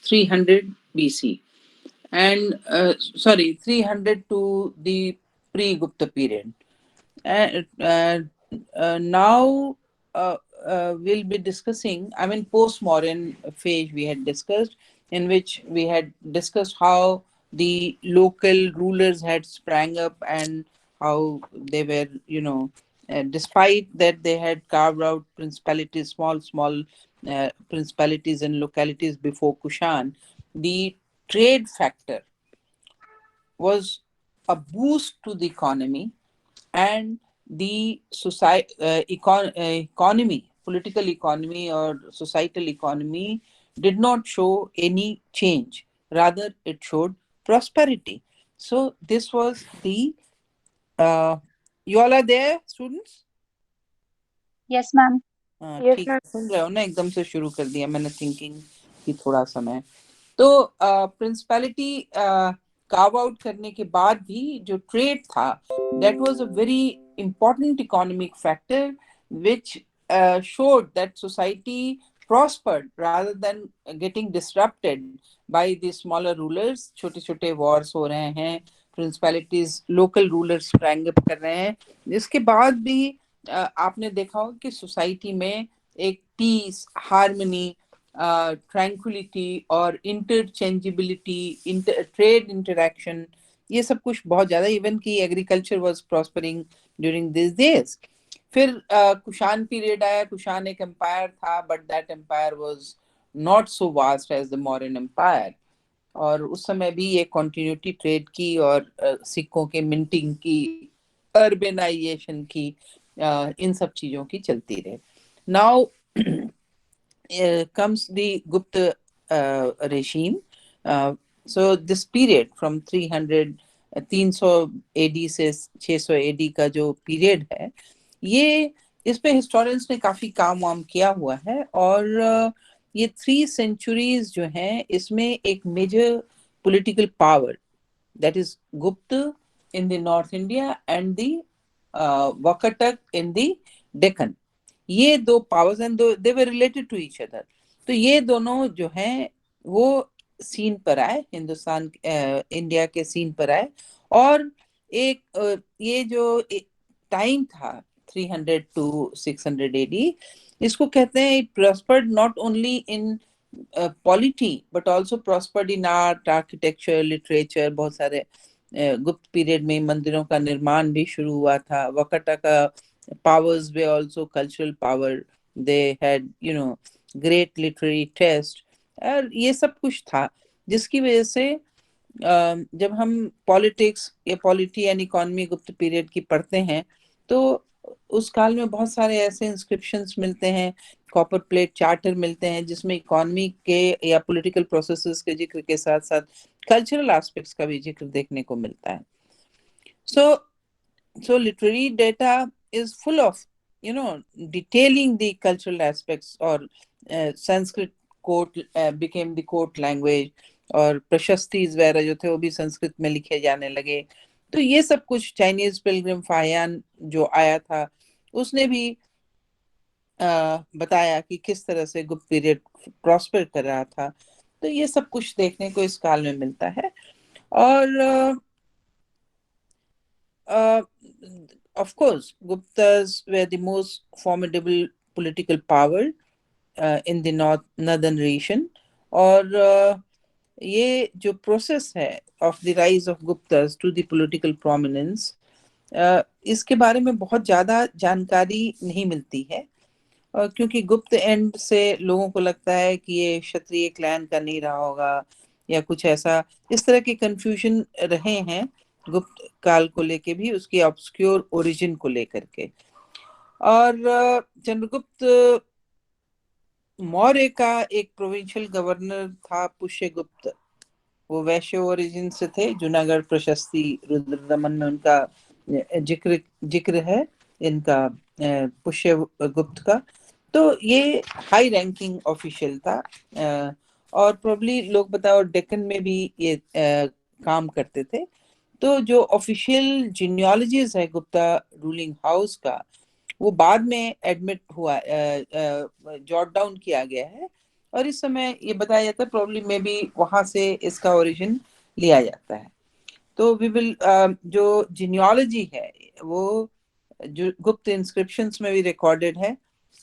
300 BC, and 300 to the pre-Gupta period. And now we'll be discussing, I mean, post-modern phase we had discussed, in which we had discussed how the local rulers had sprang up and how they were, despite that they had carved out principalities, small principalities and localities before Kushan, the trade factor was a boost to the economy, and the economy, political economy or societal economy, did not show any change. Rather, it showed prosperity. So this was the. Uh, you all are there, students? Yes, ma'am. हाँ Yes, ठीक ma'am. है, सुन रहे हो ना? एकदम से शुरू कर दिया मैंने, थिंकिंग की थोड़ा समय। तो प्रिंसिपैलिटी कार्व आउट करने के बाद भी जो ट्रेड था, that was a very important economic factor which showed that society prospered rather than getting disrupted by the smaller rulers. छोटे छोटे wars हो रहे हैं, principalities local rulers sprang up कर रहे हैं। इसके बाद भी आपने देखा हो कि सोसाइटी में एक पीस, हार्मनी, ट्रैंक्विलिटी और इंटरचेंजेबिलिटी, ट्रेड इंटरैक्शन, ये सब कुछ बहुत ज्यादा, इवन की agriculture was prospering during this days. फिर कुशान पीरियड आया। कुशान एक एम्पायर था, but that empire was not so vast as the modern empire, और उस समय भी ये कॉन्टिन्यूटी ट्रेड की और सिक्कों के मिंटिंग की, अर्बेनाइजेशन की, इन सब चीजों की चलती रहे। Now comes the Gupta regime. So this period from 300 300 AD से 600 AD का जो पीरियड है, ये इस पे हिस्टोरियंस ने काफी काम वाम किया हुआ है। और ये 3 centuries जो हैं, इसमें एक major political power, that is Gupta in the North India and the Wakatak in the Deccan, ये दो powers and they were related to each other. तो ये दोनों जो हैं वो सीन पर आए, हिंदुस्तान इंडिया के सीन पर आए। और एक ये जो टाइम था 300 टू 600 एडी, इसको कहते हैं it prospered not only in polity but also prospered in art, architecture, literature. बहुत सारे गुप्त पीरियड में मंदिरों का निर्माण भी शुरू हुआ था। वकटा का powers were also cultural power. They had, great literary taste, और ये सब कुछ था, जिसकी वजह से जब हम पॉलिटिक्स या पॉलिटी एंड इकोनॉमी गुप्त पीरियड की पढ़ते हैं, तो उस काल में बहुत सारे ऐसे इंस्क्रिप्शंस मिलते हैं, कॉपर प्लेट चार्टर मिलते हैं, जिसमें इकोनॉमी के या पॉलिटिकल प्रोसेसेस के जिक्र के साथ साथ कल्चरल एस्पेक्ट्स का भी जिक्र देखने को मिलता है। So literary data is full of, detailing the cultural aspects, or Sanskrit court became the court language, और प्रशस्तिज वगैरह जो थे वो भी संस्कृत में लिखे जाने लगे। तो ये सब कुछ, चाइनीज पिलग्रिम फाहियान जो आया था, उसने भी बताया कि किस तरह से गुप्त पीरियड प्रॉस्पर कर रहा था। तो ये सब कुछ देखने को इस काल में मिलता है। और of course, Guptas were the most formidable political power in the northern region. और ये जो प्रोसेस है of the rise of Guptas to the political prominence, इसके बारे में बहुत ज़्यादा जानकारी नहीं मिलती है, क्योंकि गुप्त एंड से लोगों को लगता है कि ये क्षत्रिय क्लैन का नहीं रहा होगा, या कुछ ऐसा, इस तरह के कंफ्यूजन रहे हैं गुप्त काल को लेके भी, उसकी ऑब्सक्योर ओरिजिन को लेकर के। और चंद्रगुप्त मौर्य का एक प्रोविंशियल गवर्नर था पुष्यगुप्त, वो वैश्य ओरिजिन से थे। जूनागढ़ प्रशस्ति रुद्रदमन में उनका जिक्र है, इनका पुष्यगुप्त का। तो ये हाई रैंकिंग ऑफिशियल था, और प्रोबब्ली लोग बताओ डेक्कन में भी ये काम करते थे। तो जो ऑफिशियल जीनियोलॉजीज है गुप्ता रूलिंग हाउस का, वो बाद में एडमिट हुआ, जॉट डाउन किया गया है, और इस समय ये बताया जाता है प्रॉब्ली में भी वहां से इसका ओरिजिन लिया जाता है। तो वी विल जो जिनियोलॉजी है वो जो गुप्त इंस्क्रिप्शंस में भी रिकॉर्डेड है,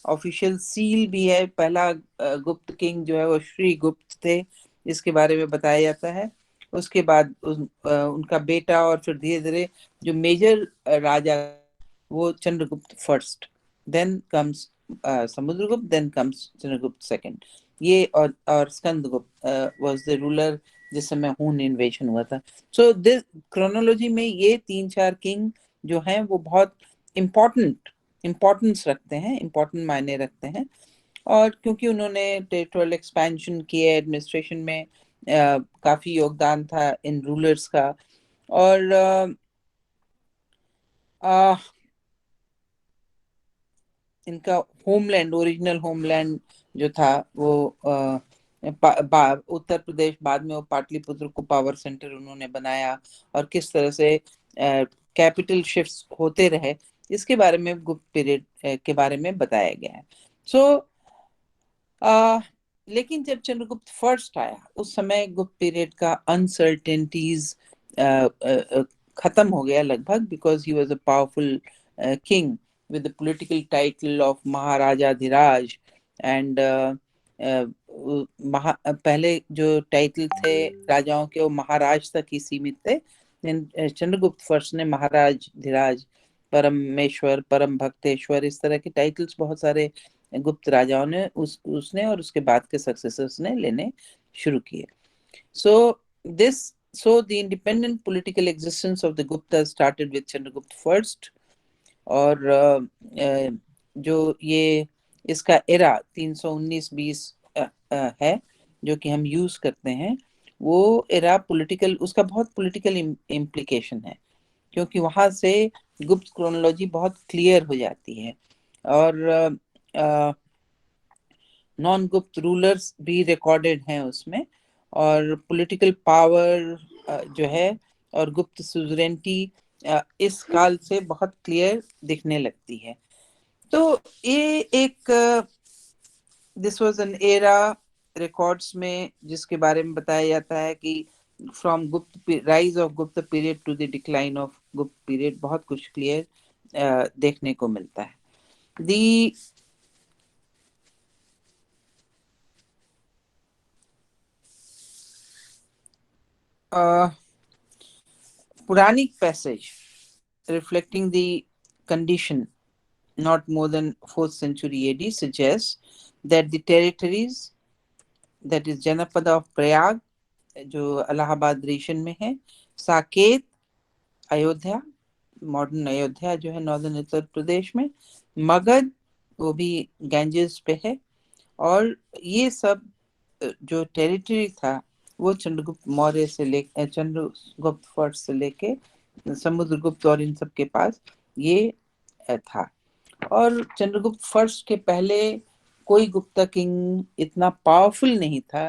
ऑफिशियल सील भी है। पहला गुप्त किंग जो है वो श्री गुप्त थे, इसके बारे में बताया जाता है। उसके बाद उनका बेटा और फिर धीरे धीरे जो मेजर राजा वो Chandragupta first, then comes Samudragupta, then comes Chandragupta second. ये और स्कंदगुप्त वाज द रूलर जिस समय हून इन्वेशन हुआ था। सो दिस क्रोनोलॉजी में ये 3-4 किंग जो हैं वो बहुत इम्पोर्टेंस रखते हैं, इम्पोर्टेंट मायने रखते हैं। और क्योंकि उन्होंने टेरिटोरियल एक्सपेंशन किए, एडमिनिस्ट्रेशन में काफी योगदान था इन रूलर्स का। और अ, इनका होमलैंड, ओरिजिनल होमलैंड जो था वो उत्तर प्रदेश, बाद में वो पाटलिपुत्र को पावर सेंटर उन्होंने बनाया, और किस तरह से कैपिटल शिफ्ट्स होते रहे, इसके बारे में गुप्त पीरियड के बारे में बताया गया है। सो लेकिन जब चंद्रगुप्त फर्स्ट आया उस समय गुप्त पीरियड का अनसर्टेनिटीज खत्म हो गया लगभग, because he was a powerful king with the political title of Maharajadhiraja. And पहले जो टाइटल थे राजाओं के वो महाराज तक ही सीमित थे। चंद्रगुप्त फर्स्ट ने महाराजाधिराज, परमेश्वर, परम भक्तेश्वर, इस तरह के टाइटल्स बहुत सारे गुप्त राजाओं ने उसने और उसके बाद के सक्सेसर्स ने लेने शुरू किए। So this so the independent political existence of the Gupta started with Chandragupta first. और जो ये इसका एरा 319-20 है जो कि हम यूज करते हैं, वो एरा पॉलिटिकल, उसका बहुत पॉलिटिकल इम्प्लीकेशन है, क्योंकि वहां से गुप्त क्रोनोलॉजी बहुत क्लियर हो जाती है। और नॉन गुप्त रूलर्स भी रिकॉर्डेड हैं उसमें, और पॉलिटिकल पावर जो है और गुप्त सुजरेंटी इस काल से बहुत क्लियर दिखने लगती है। तो ये एक this was an era records में जिसके बारे में बताया जाता है कि from Gupta rise of Gupta period to the decline of Gupta period बहुत कुछ क्लियर देखने को मिलता है। दी Puranic passage reflecting the condition not more than 4th century AD suggests that the territories, that is Janapada of Prayag जो इलाहाबाद रीजन में है, Saket, Ayodhya, modern Ayodhya जो है नॉर्दर्न उत्तर प्रदेश में, मगध वो भी गैंजेस पे है, और ये सब जो टेरिटरी था वो चंद्रगुप्त मौर्य से लेकर चंद्रगुप्त फर्स्ट से लेके समुद्रगुप्त और इन सब के पास ये था। और चंद्रगुप्त फर्स्ट के पहले कोई गुप्ता किंग इतना पावरफुल नहीं था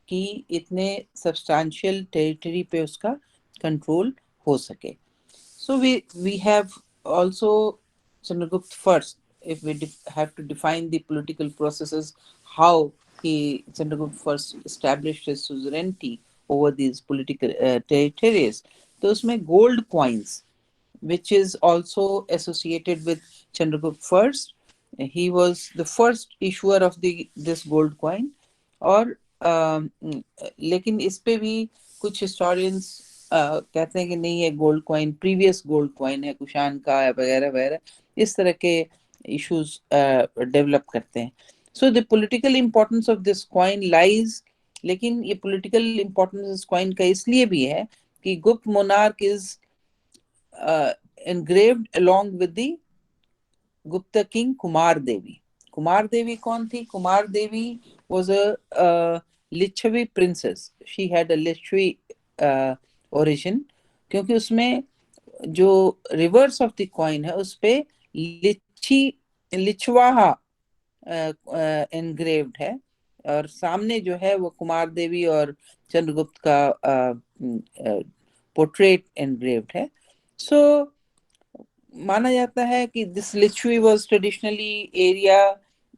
कि इतने सब्सटैंशियल टेरिटरी पे उसका कंट्रोल हो सके। So we have also Chandragupta first. If we have to define the political processes, how Chandragupta first established his sovereignty over these political territories. तो उसमें gold coins, which is also associated with Chandragupta first. He was the first issuer of the this gold coin. और लेकिन इस पे भी कुछ historians कहते हैं कि नहीं, ये gold coin previous gold coin है, कुषाण का है वगैरह वगैरह, इस तरह के इश्यूज डेवलप करते हैं। So the political importance of this coin lies, लेकिन ये पॉलिटिकल इम्पोर्टेंस इस कॉइन का इसलिए भी है कि गुप्त monarch is engraved along with the Gupta king Kumar Devi. Kumar Devi कौन थी? Kumar Devi was a Lichavi princess. She had a Lichavi origin, क्योंकि उसमें जो रिवर्स ऑफ द कॉइन है उस पे लिचवाहा एनग्रेव्ड है, और सामने जो है वो कुमार देवी और चंद्रगुप्त का पोर्ट्रेट एनग्रेव्ड है। सो माना जाता है कि दिस लिचुई was traditionally area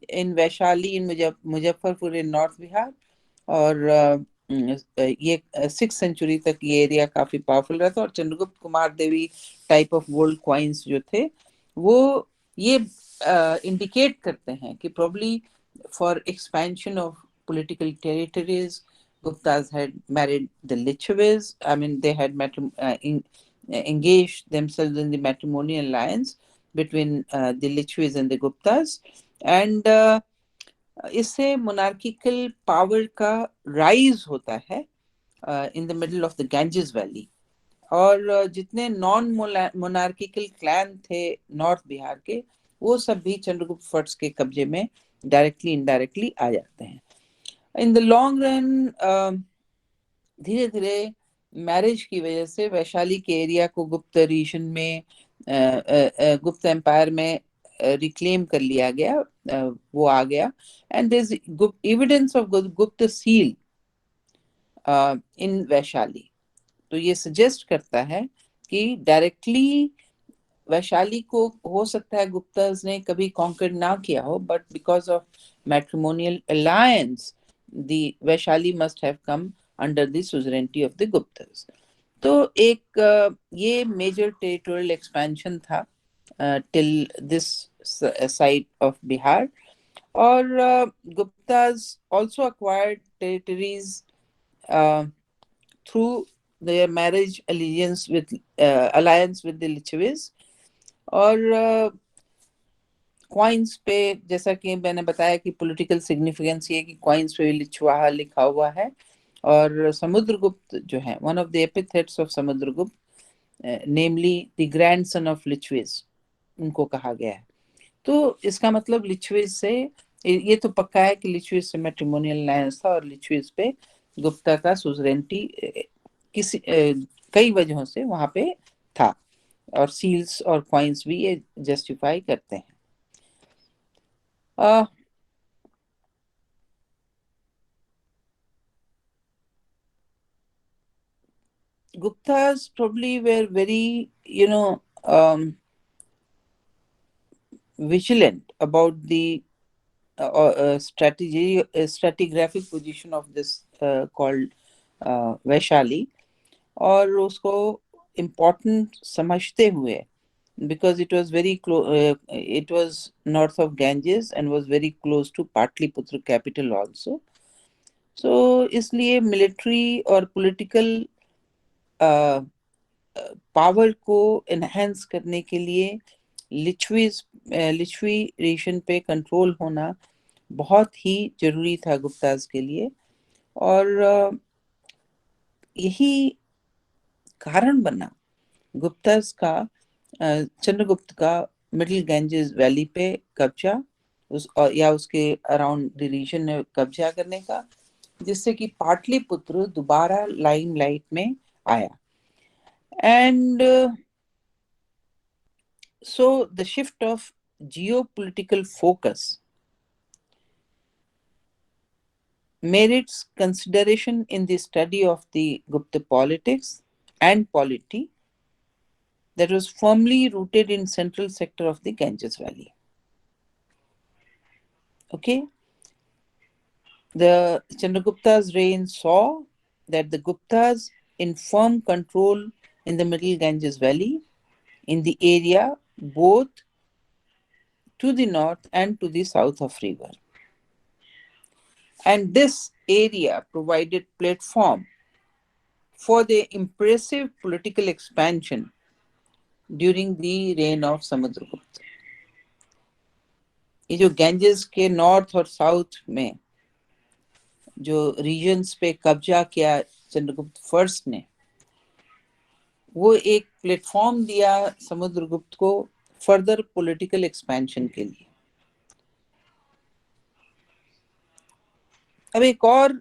in Vaishali in Muzaffarpur in North Bihar. और ये 6th century तक ये एरिया काफी पावरफुल रहा था। और चंद्रगुप्त कुमार देवी टाइप ऑफ गोल्ड कॉइन्स जो थे वो ये इंडिकेट करते हैं कि probably for expansion of political territories, Guptas had married the Lichavis. I mean, they had engaged themselves in the matrimonial alliance between the Lichavis and the Guptas. And इससे monarchical power का rise होता है in the middle of the Ganges Valley. और जितने non monarchical clan थे north Bihar के, वो सब भी चंद्रगुप्त फर्स्ट के कब्जे में डायरेक्टली इनडायरेक्टली आ जाते हैं। इन द लॉन्ग रन धीरे धीरे मैरिज की वजह से वैशाली के एरिया को गुप्त रीजन में, गुप्त एम्पायर में रिक्लेम कर लिया गया, वो आ गया। And there is evidence of Gupta seal in Vaishali. तो ये सजेस्ट करता है कि डायरेक्टली वैशाली को हो सकता है गुप्ताज ने कभी कॉन्कर ना किया हो, but because of matrimonial alliance the Vaishali must have come under the suzerainty of the Guptas. तो एक ये मेजर टेरिटोरियल एक्सपेंशन था till this side of Bihar. और Guptas also acquired territories through their marriage alliance with the Lichavis। और coins पे जैसा कि मैंने बताया कि पॉलिटिकल सिग्निफिकेंस ये कि कॉइन्स पे लिचवाहा लिखा हुआ है। और समुद्रगुप्त जो है, one of the epithets of Samudragupta, namely the grandson of Licchavis, उनको कहा गया है। तो इसका मतलब लिचविस से ये तो पक्का है कि लिचविस से मैट्रिमोनियल अलायंस था और लिचविस पे गुप्ता का सुजरेनिटी किसी कई वजहों से वहां पे था। और सील्स और कॉइन्स भी ये जस्टिफाई करते हैं। Guptas probably were very, vigilant about the stratigraphic position of this called Vaishali, और उसको important समझते हुए, because it was very close, it was north of Ganges and was very close to Patliputra capital also. So इसलिए military और political power को enhance करने के लिए लिचवी रीजन पे कंट्रोल होना बहुत ही जरूरी था गुप्ताज के लिए। और यही कारण बना गुप्ताज का, चंद्रगुप्त का मिडिल गैंजेस वैली पे कब्जा या उसके अराउंड द रीजन में कब्जा करने का, जिससे कि पाटलिपुत्र दोबारा लाइमलाइट में आया। And so the shift of geopolitical focus merits consideration in the study of the Gupta politics and polity that was firmly rooted in central sector of the Ganges Valley. Okay, the Chandragupta's reign saw that the Guptas in firm control in the middle Ganges Valley, in the area both to the north and to the south of river. And this area provided platform for the impressive political expansion during the reign of Samudragupta. ये जो Ganges के north और south में जो regions पे कब्जा किया Chandragupta first ने, वो एक प्लेटफॉर्म दिया समुद्रगुप्त को फर्दर पॉलिटिकल एक्सपेंशन के लिए। अब एक और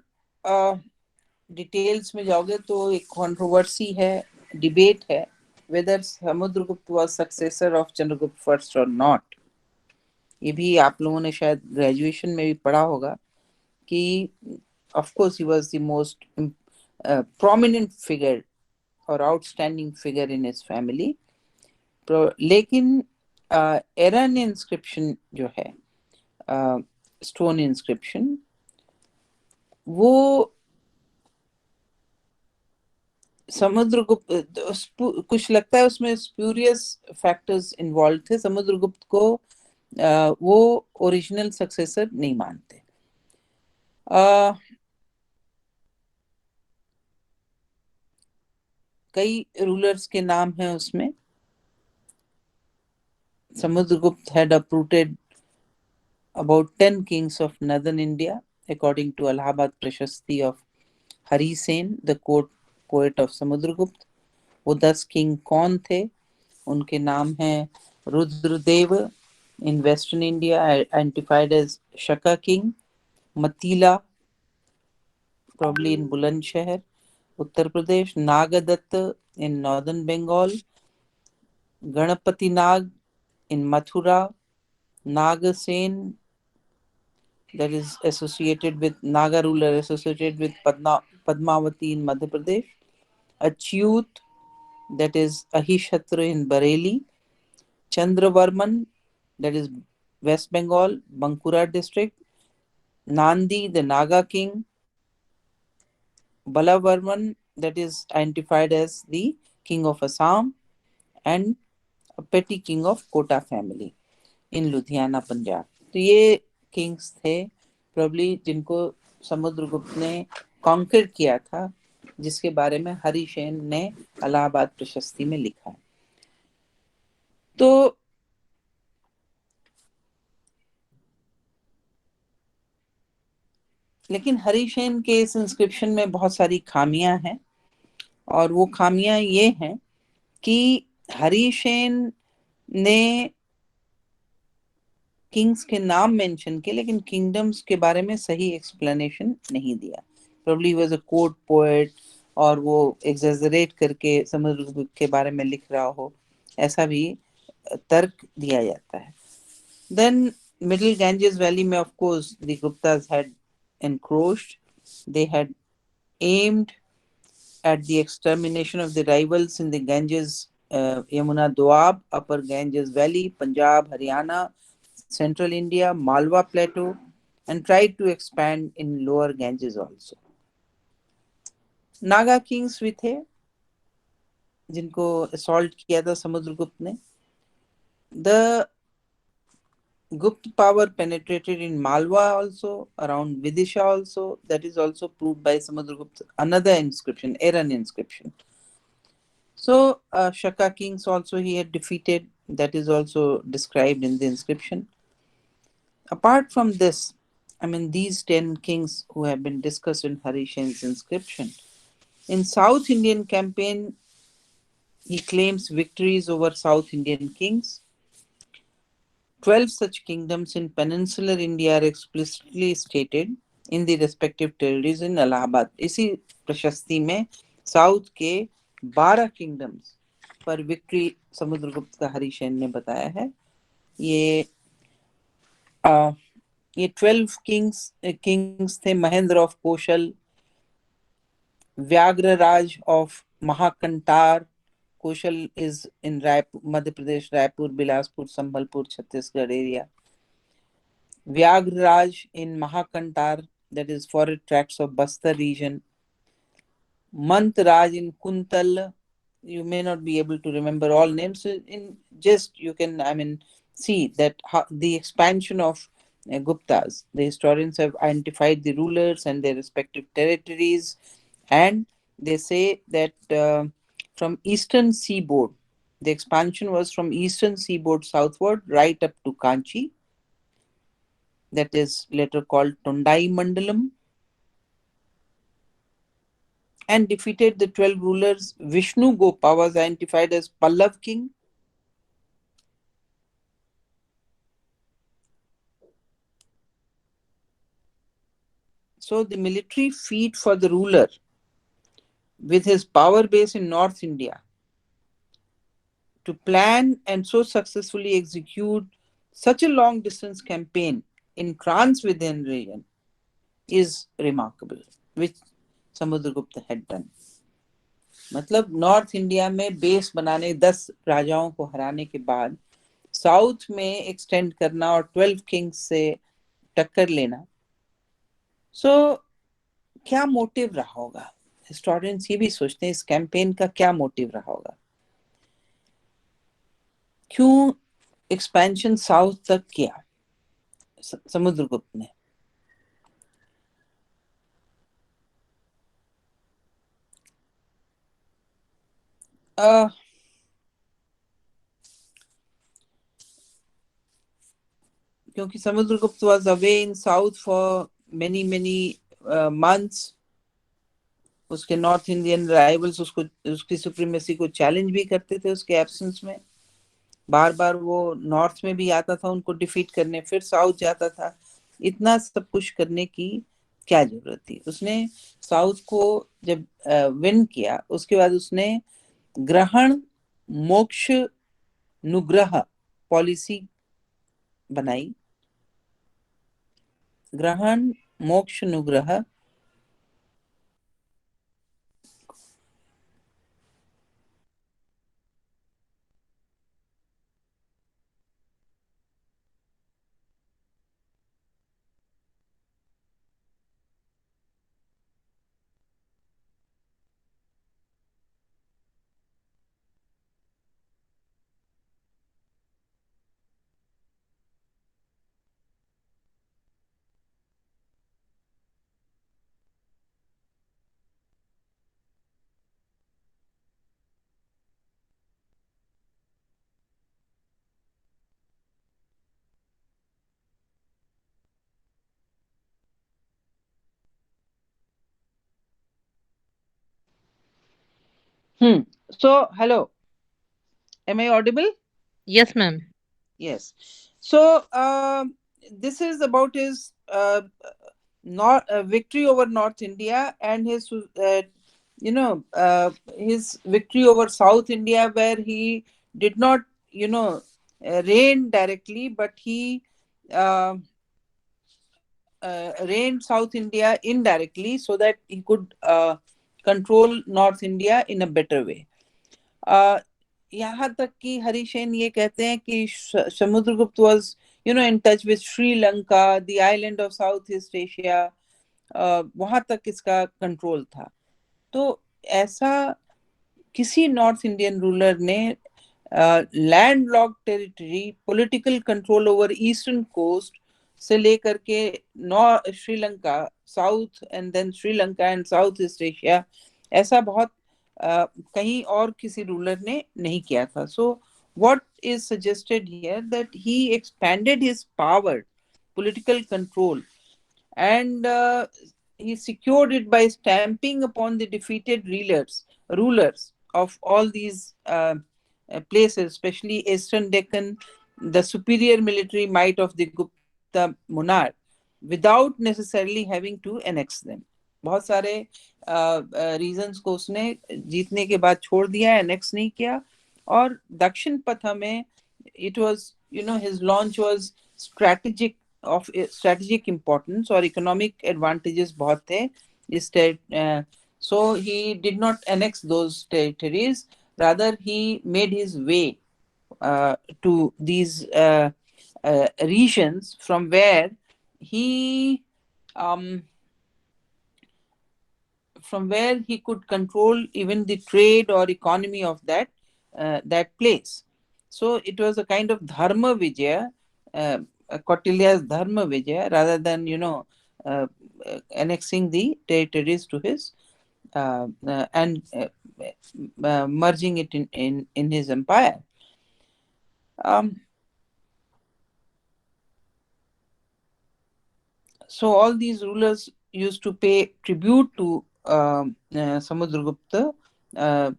डिटेल्स में जाओगे तो एक कंट्रोवर्सी है, डिबेट है, whether Samudragupta was successor of Chandragupta first or not। ये भी आप लोगों ने शायद ग्रेजुएशन में भी पढ़ा होगा कि of course he was the most prominent figure or outstanding figure in his family। लेकिन एरन इंस्क्रिप्शन जो है स्टोन इंस्क्रिप्शन, वो समुद्रगुप्त, कुछ लगता है उसमें स्पूरियस फैक्टर्स इन्वॉल्व थे। समुद्रगुप्त को वो ओरिजिनल सक्सेसर नहीं मानते। कई रूलर्स के नाम हैं उसमें। Samudragupta had uprooted about 10 kings of northern India, according to Allahabad Prashasti of Hari Sen, the court poet of Samudragupt. वो 10 किंग कौन थे? उनके नाम हैं Rudradev in western India, identified as Shaka king; Matila, probably in Bulandshahr, Uttar Pradesh; Nagadatta in northern Bengal; Ganapati Nag in Mathura; Nagasen, that is associated with Naga ruler associated with Padmavati in Madhya Pradesh; Achyut, that is Ahishatra in Bareilly; Chandravarman, that is West Bengal, Bankura district; Nandi, the Naga king; Balavarman, that is identified as the king of Assam; and a petty king of Kota family in Ludhiana, Punjab. तो ये Kings थे probably जिनको समुद्रगुप्त ने conquer किया था, जिसके बारे में हरिसेन ने इलाहाबाद प्रशस्ति में लिखा है। तो लेकिन हरिसेन के इस इंस्क्रिप्शन में बहुत सारी खामियां हैं, और वो खामियां ये हैं कि हरिसेन ने किंग्स के नाम मेंशन किए, लेकिन किंगडम्स के बारे में सही एक्सप्लेनेशन नहीं दिया। Probably was a court poet, और वो एग्जेजरेट करके समुद्रगुप्त के बारे में लिख रहा हो, ऐसा भी तर्क दिया जाता है। देन मिडिल गैंजेस वैली में of course the Guptas had encroached. They had aimed at the extermination of the rivals in the Ganges, Yamuna Doab, Upper Ganges Valley, Punjab, Haryana, Central India, Malwa Plateau, and tried to expand in Lower Ganges also. Naga kings भी थे जिनको assault किया था समुद्रगुप्त ने। The Gupta power penetrated in Malwa also, around Vidisha also. That is also proved by Samudragupta, another inscription, Eran inscription. So Shaka kings also he had defeated. That is also described in the inscription. Apart from this, I mean, these 10 kings who have been discussed in Harishen's inscription, in South Indian campaign, he claims victories over South Indian kings. 12 such kingdoms in peninsular India are explicitly stated in the respective territories in Allahabad. इसी प्रशस्ति में south के 12 kingdoms पर victory Samudragupta का हरिसेन ने बताया है। ये 12 किंग्स थे: Mahendra of Koshal, Vyaghraraja of Mahakantar, Koshal is in Raipur, Madhya Pradesh, Raipur, Bilaspur, Sambalpur, Chhattisgarh area; Vyaghraraja in Mahakantar, that is forest tracts of Bastar region; Mantraj in Kuntal. You may not be able to remember all names. So in just you can, I mean, see that the expansion of Guptas. The historians have identified the rulers and their respective territories, and they say that from eastern seaboard, the expansion was from eastern seaboard southward right up to Kanchi. That is later called Tondai Mandalam, and defeated the 12 rulers. Vishnu Gopa was identified as Pallav king. So the military feat for the ruler with his power base in North India to plan and so successfully execute such a long distance campaign in Trans-Vindhyan region is remarkable, which Samudragupta had done. मतलब north India में base बनाने, 10 राजाओं को हराने के बाद south में extend करना और 12 किंग्स से टक्कर लेना। सो क्या मोटिव रहा होगा? हिस्टोरियंस ये भी सोचते हैं इस कैंपेन का क्या मोटिव रहा होगा, क्यों एक्सपेंशन साउथ तक किया समुद्रगुप्त ने। अ, क्योंकि Samudragupta was away in south for many many months. उसके नॉर्थ इंडियन राइवल्स उसको, उसकी सुप्रीमेसी को चैलेंज भी करते थे उसके एब्सेंस में। बार बार वो नॉर्थ में भी आता था उनको डिफीट करने, फिर साउथ जाता था। इतना सब कुछ करने की क्या जरूरत थी? उसने साउथ को जब विन किया, उसके बाद उसने ग्रहण मोक्ष नुग्रह पॉलिसी बनाई। ग्रहण मोक्ष नुग्रह। So hello, am I audible? Yes, ma'am. Yes. So this is about his victory over North India and his his victory over South India, where he did not reign directly, but he uh, reigned South India indirectly so that he could control North India in a better way. uh, यहाँ तक कि हरिसेन ये कहते हैं कि Samudragupta was in touch with Sri Lanka, the island of Southeast Asia. वहां तक इसका कंट्रोल था। तो ऐसा किसी नॉर्थ इंडियन रूलर ने land lock territory, political control over eastern coast से लेकर के north Sri Lanka, south and then Sri Lanka and south east Asia, ऐसा बहुत कहीं और किसी रूलर ने नहीं किया था। सो what is suggested here that he expanded his power, political control, and he secured it by stamping upon the defeated rulers of all these places, especially Eastern Deccan, the superior military might of the Gupta monarch, without necessarily having to annex them. बहुत सारे reasons को उसने जीतने के बाद छोड़ दिया, annex नहीं किया। और दक्षिण पथ में it was, his launch was strategic, of strategic importance, और economic advantages बहुत थे इस so he did not annex those territories, rather he made his way to these regions from where he um, could control even the trade or economy of that place. So it was a kind of dharma vijaya, Kautilya's dharma vijaya, rather than annexing the territories to his and merging it in his empire. Um, so all these rulers used to pay tribute to Samudragupta, uh,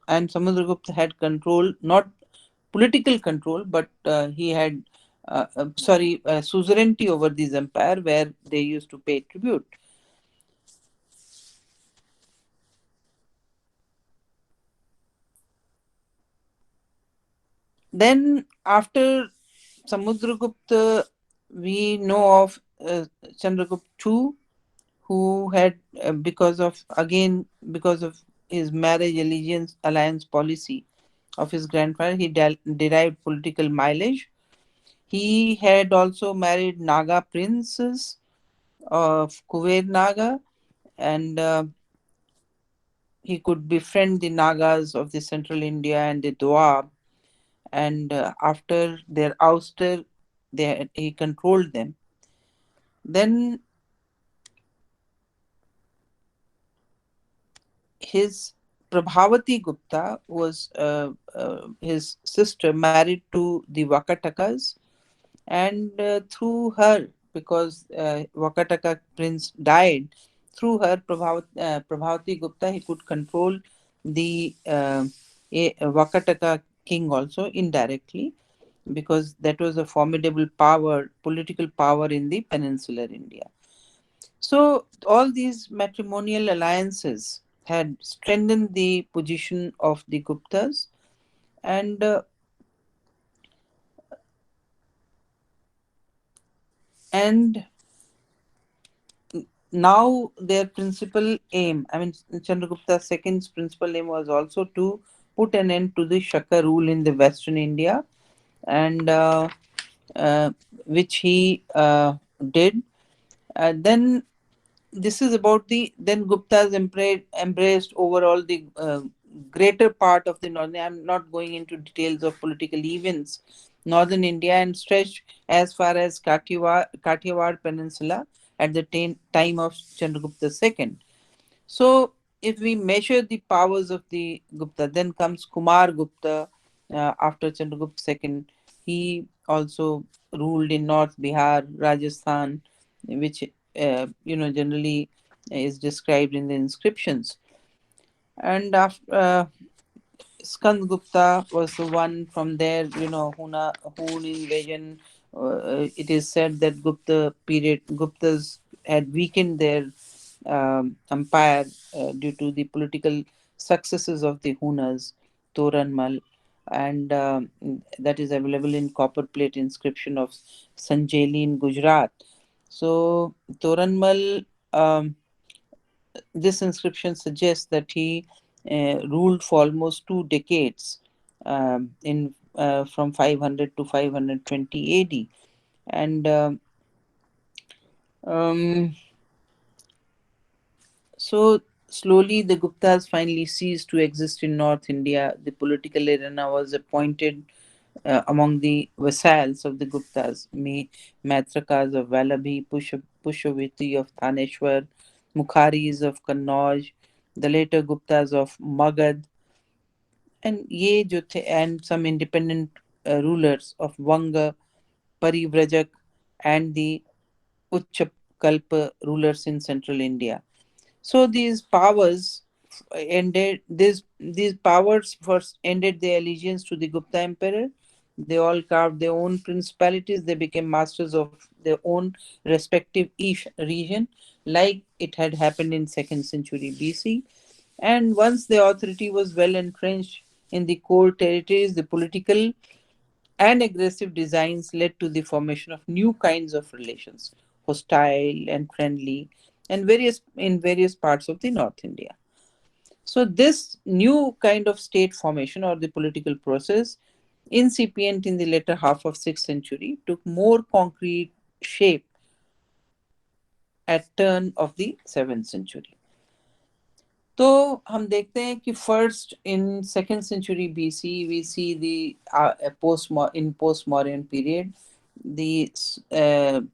and Samudragupta had control, not political control, but he had suzerainty over this empire where they used to pay tribute. Then after Samudragupta, we know of Chandragupta II, who had because of his marriage alliance policy of his grandfather, he derived political mileage. He had also married Naga princes of Kuver Naga, and he could befriend the Nagas of the central India and the Doab. And after their ouster, he controlled them. Then his Prabhavati Gupta was his sister, married to the Vakatakas, and through her, because Vakataka prince died, through her Prabhavati Gupta, he could control the Vakataka king also indirectly, because that was a formidable power, political power in the peninsular India. So all these matrimonial alliances had strengthened the position of the Guptas, and and now their principal aim, I mean, Chandragupta's second principal aim was also to put an end to the Shaka rule in the Western India, and uh, which he did. Then this is about the then Guptas embraced overall the greater part of the northern. I'm not going into details of political events, northern India, and stretched as far as Kathiawar Peninsula at the time of Chandragupta II. So, if we measure the powers of the Gupta, then comes Kumar Gupta after Chandragupta II. He also ruled in North Bihar, Rajasthan, which generally is described in the inscriptions. And after Skand Gupta was the one from there, Hun invasion. It is said that Guptas had weakened their empire due to the political successes of the Hunas, Toranmal, and that is available in copper plate inscription of Sanjeli in Gujarat. So Toranmal, this inscription suggests that he ruled for almost 2 decades, in from 500 to 520 AD, and um, so slowly the Guptas finally ceased to exist in North India. The political arena was appointed among the vassals of the Guptas, Maitrakas of Vallabhi, Pushaviti of Thaneshwar, Mukharis of Kannauj, the later Guptas of Magad, and and some independent rulers of Vanga, Parivrajak, and the Utchakalpa rulers in central India. So these powers first ended their allegiance to the Gupta emperor. They all carved their own principalities. They became masters of their own respective region, like it had happened in second century BC. And once the authority was well entrenched in the core territories, the political and aggressive designs led to the formation of new kinds of relations, hostile and friendly, and various parts of the North India. So this new kind of state formation or the political process, incipient in the later half of 6th century, took more concrete shape at turn of the 7th century. तो हम देखते हैं कि first in second century BC we see the post Mauryan period, the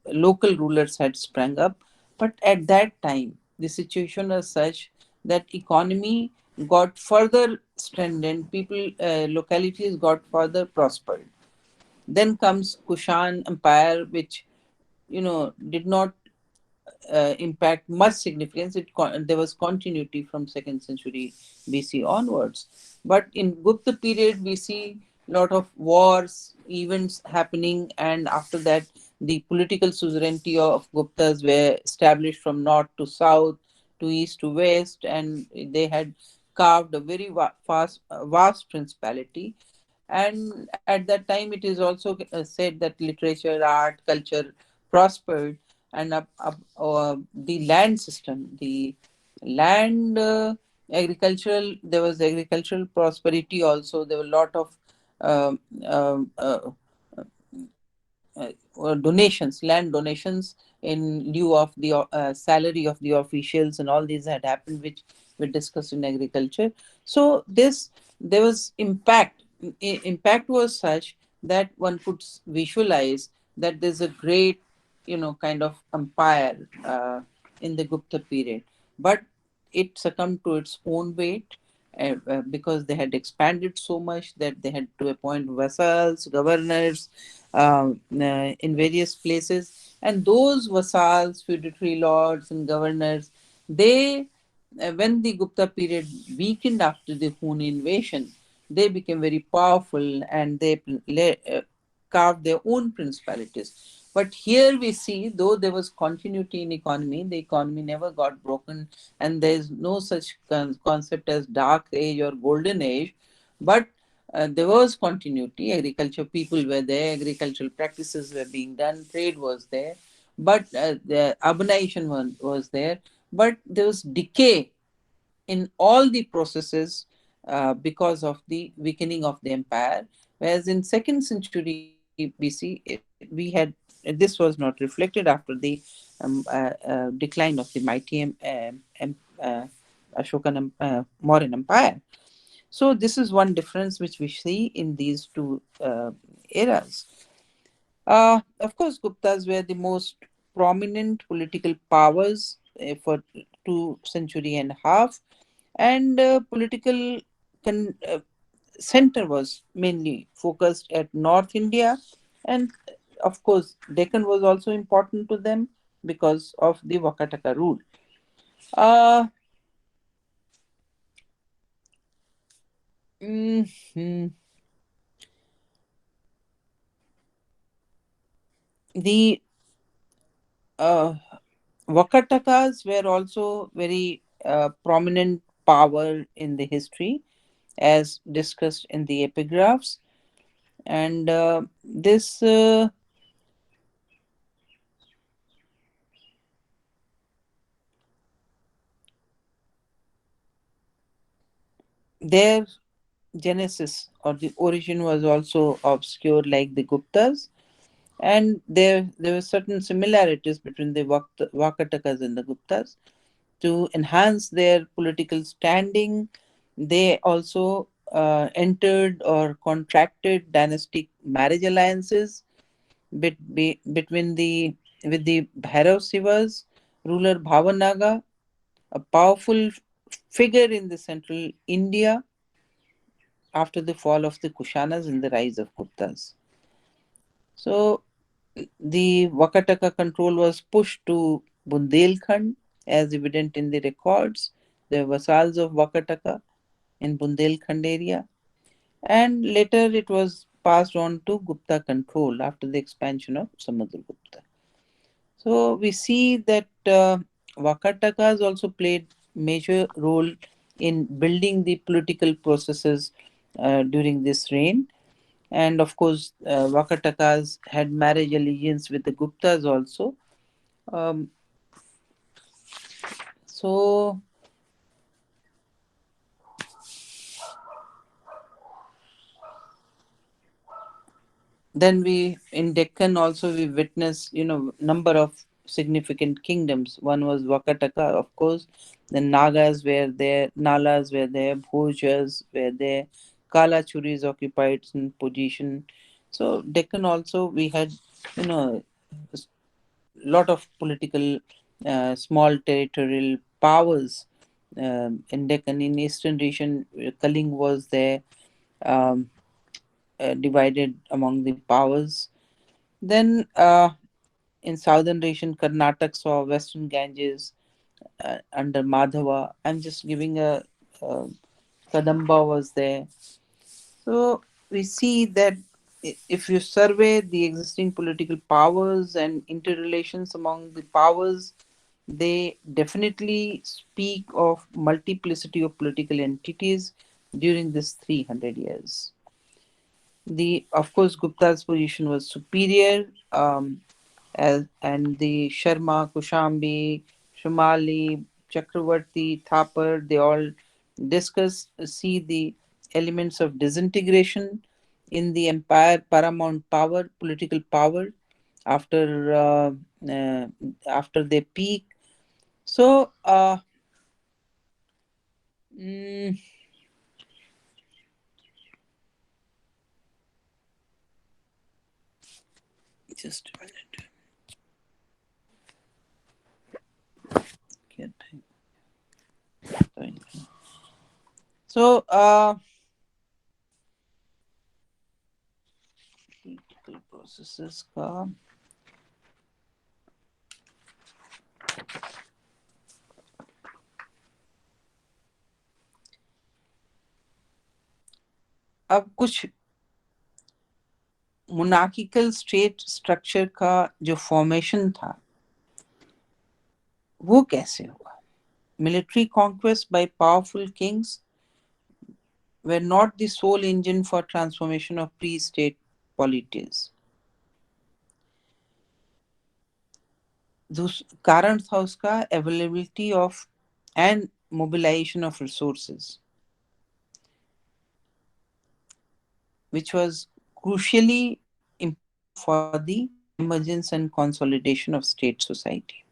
local rulers had sprung up, but at that time the situation was such that economy got further strengthened, people localities got further prospered. Then comes Kushan Empire, which did not impact much significance. There was continuity from second century BC onwards. But in Gupta period, we see a lot of wars, events happening, and after that, the political suzerainty of Guptas were established from north to south, to east to west, and they had carved a very vast principality. And at that time, it is also said that literature, art, culture prospered, and the land system, the land agricultural, there was agricultural prosperity also. There were a lot of um, um, uh, donations, land donations in lieu of the salary of the officials, and all these had happened, which we discussed in agriculture. So this, there was impact. Impact was such that one could visualize that there's a great, kind of empire in the Gupta period, but it succumbed to its own weight, because they had expanded so much that they had to appoint vassals, governors, in various places. And those vassals, feudatory lords, and governors, they, when the Gupta period weakened after the Hun invasion, they became very powerful, and they carved their own principalities. But here we see, though there was continuity in economy, the economy never got broken, and there is no such concept as dark age or golden age. But there was continuity. Agriculture people were there, agricultural practices were being done, trade was there, but the urbanization was there. But there was decay in all the processes because of the weakening of the empire. Whereas in second century BC, we had, this was not reflected after the decline of the mighty Ashokan Mauryan Empire. So this is one difference which we see in these two eras. Of course, Guptas were the most prominent political powers for 2 century and a half, and political center was mainly focused at North India, and of course, Deccan was also important to them because of the Vakataka rule. Uh, mhm. The uh, Vakatakas were also very prominent power in the history, as discussed in the epigraphs. And this their genesis or the origin was also obscure, like the Guptas, and there were certain similarities between the Vakatakas and the Guptas. To enhance their political standing, they also entered or contracted dynastic marriage alliances between the with the Bhairav Sivas, ruler Bhavanaga, a powerful figure in the central India after the fall of the Kushanas and the rise of Guptas. So the Vakataka control was pushed to Bundelkhand, as evident in the records. The vassals of Vakataka in Bundelkhand area, and later it was passed on to Gupta control after the expansion of Samudragupta. So we see that Vakatakas also played major role in building the political processes during this reign. And of course, Vakatakas had marriage allegiance with the Guptas also. Um, so then we, in Deccan also, we witnessed, number of significant kingdoms. One was Vakataka, of course. Then Nagas were there, Nalas were there, Bhojas were there, Kalachuris occupied some position. So Deccan also, we had, you know lot of political small territorial powers in Deccan. In eastern region, Kaling was there, um, divided among the powers. Then in southern region, Karnataka saw Western Ganges under Madhava. I'm just giving a Kadamba was there. So we see that if you survey the existing political powers and interrelations among the powers, they definitely speak of multiplicity of political entities during this 300 years. The, of course, Gupta's position was superior, and the Sharma, Kushambi, Shumali, Chakravarti, Thapar, they all discuss, see the elements of disintegration in the empire, paramount power, political power. after uh, after they peak. So mm, just a minute. Get time. So critical processes का अब कुछ monarchical state structure का जो formation था वो कैसे हुआ. Military conquest by powerful kings were not the sole engine for transformation of pre-state polities. कारण था उसका availability of and mobilization of resources, which was crucially important for the emergence and consolidation of state society.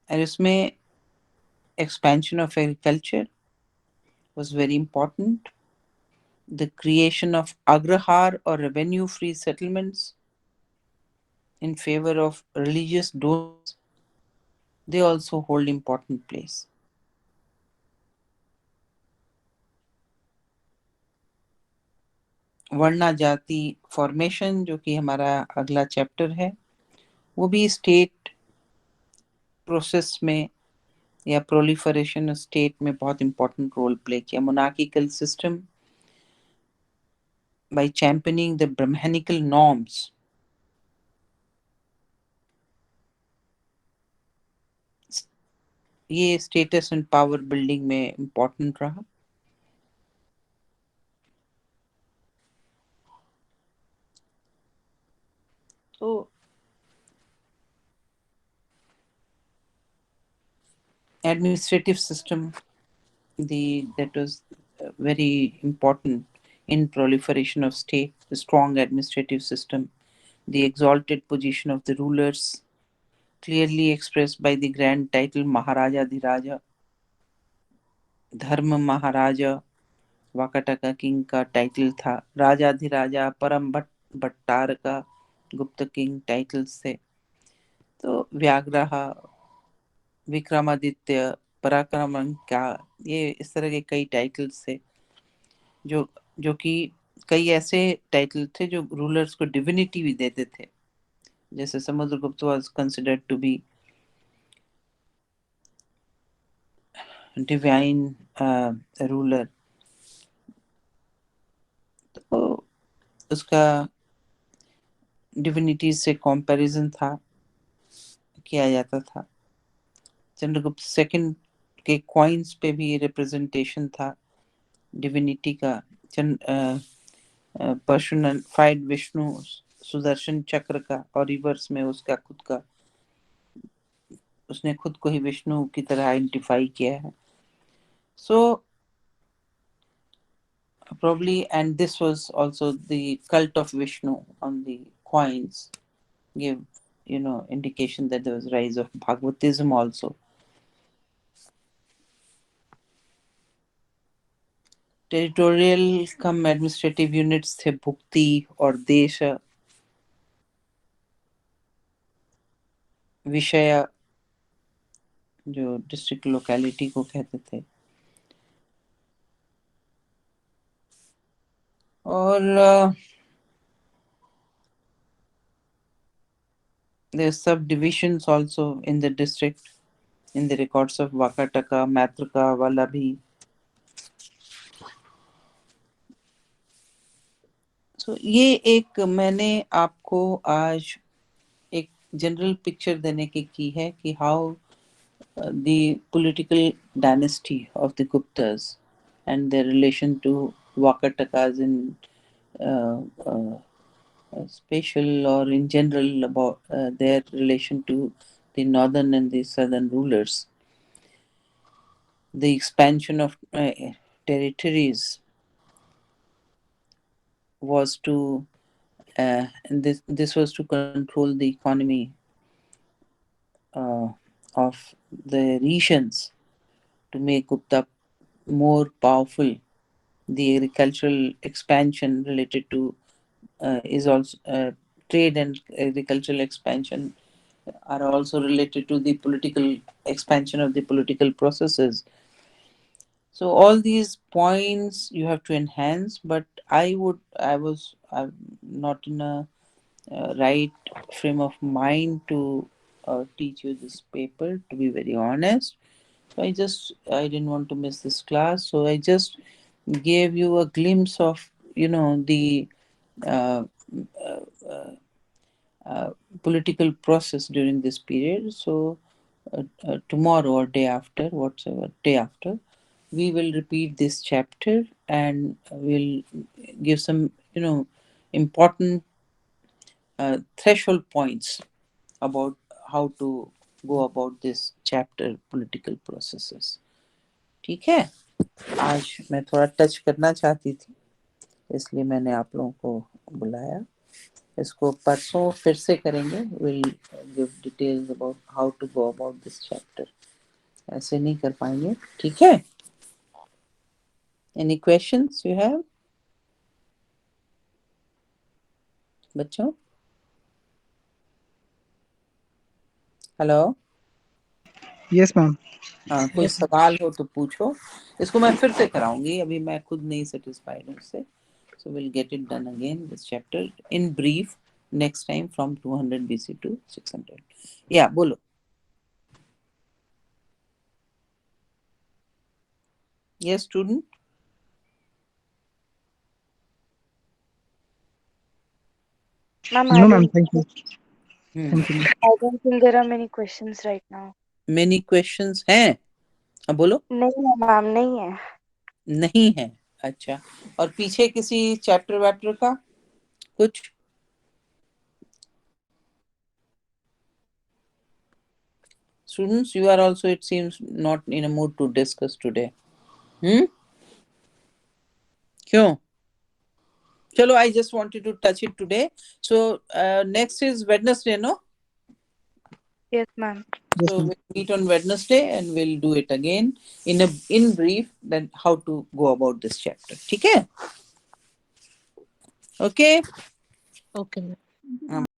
और इसमें expansion of agriculture was very important. The creation of agrahar or revenue-free settlements in favor of religious donors, they also hold important place. वर्णा जाति formation जो कि हमारा अगला chapter है वो भी स्टेट प्रोसेस में या प्रोलिफरेशन स्टेट में बहुत इंपॉर्टेंट रोल प्ले किया. Monarchical system by championing the Brahmanical norms ये स्टेटस एंड पावर बिल्डिंग में इम्पोर्टेंट रहा. तो administrative system the that was very important in proliferation of state, the strong administrative system, the exalted position of the rulers clearly expressed by the grand title Maharaja Dhiraja, धर्म महाराजा Vakataka king का title था. राजाधिराजा परम भट्टार का गुप्त king titles थे. तो व्याघ्रहा विक्रमादित्य पराक्रमण का ये इस तरह के कई टाइटल्स थे जो जो कि कई ऐसे टाइटल थे जो रूलर्स को डिविनिटी भी देते थे. जैसे Samudragupta was considered to be divine ruler. तो उसका डिविनिटी से कंपैरिजन था किया जाता था. चंद्रगुप्त सेकंड के कॉइन्स पे भी रिप्रेजेंटेशन था डिविनिटी का. पर्सोनिफाइड विष्णु सुदर्शन चक्र का और रिवर्स में उसका खुद का उसने खुद को ही विष्णु की तरह आइडेंटिफाई किया है. सो probably and this was also the cult of Vishnu on the coins give indication that there was rise of Bhagavatism also. Territorial come administrative units थे भुक्ति और देश विषय जो डिस्ट्रिक्ट लोकेलिटी को कहते थे. और there are subdivisions also in the district in the records of Vakataka, Matraka, Vallabhi. So ये एक मैंने आपको आज एक जनरल पिक्चर देने की है कि how the political dynasty of the Guptas and their relation to Vakatakas in uh, uh, spatial or in general about their relation to the northern and the southern rulers. The expansion of territories was to and this was to control the economy uh, of the regions, to make Gupta more powerful. The agricultural expansion related to is also trade and agricultural expansion are also related to the political expansion of the political processes. So all these points you have to enhance, but I'm not in a right frame of mind to teach you this paper, to be very honest. So I didn't want to miss this class, so I just gave you a glimpse of the uh, uh, political process during this period. So tomorrow or day after, whatsoever day after, we will repeat this chapter and we'll give some important threshold points about how to go about this chapter political processes. ठीक है, आज मैं थोड़ा touch करना चाहती थी, इसलिए मैंने आप लोगों को बुलाया. इसको परसों फिर से करेंगे. Will give details about how to go about this chapter. ऐसे नहीं कर पाएंगे, ठीक है? एनी क्वेश्चंस यू हैव बच्चों? हेलो. Yes ma'am. हाँ, कोई सवाल हो तो पूछो. इसको मैं फिर से कराऊंगी, अभी मैं खुद नहीं सेटिस्फाइड हूँ इससे. So we'll get it done again, this chapter, in brief, next time from 200 BC to 600. Yeah, bolo. Yes, student? Ma'am, No ma'am, thank you. Thank you. I don't think there are many questions right now. Many questions हैं? हाँ बोलो. नहीं है ma'am, नहीं है. नहीं है. अच्छा. और पीछे किसी चैप्टर वैप्टर का कुछ? Students, you are also, it seems, not in a mood to discuss today. क्यों? चलो, I just wanted to touch it today. So next is Wednesday, no? Yes ma'am. Yes So ma'am. we'll meet on Wednesday and we'll do it again in brief, then how to go about this chapter. ठीक है? Okay? Okay.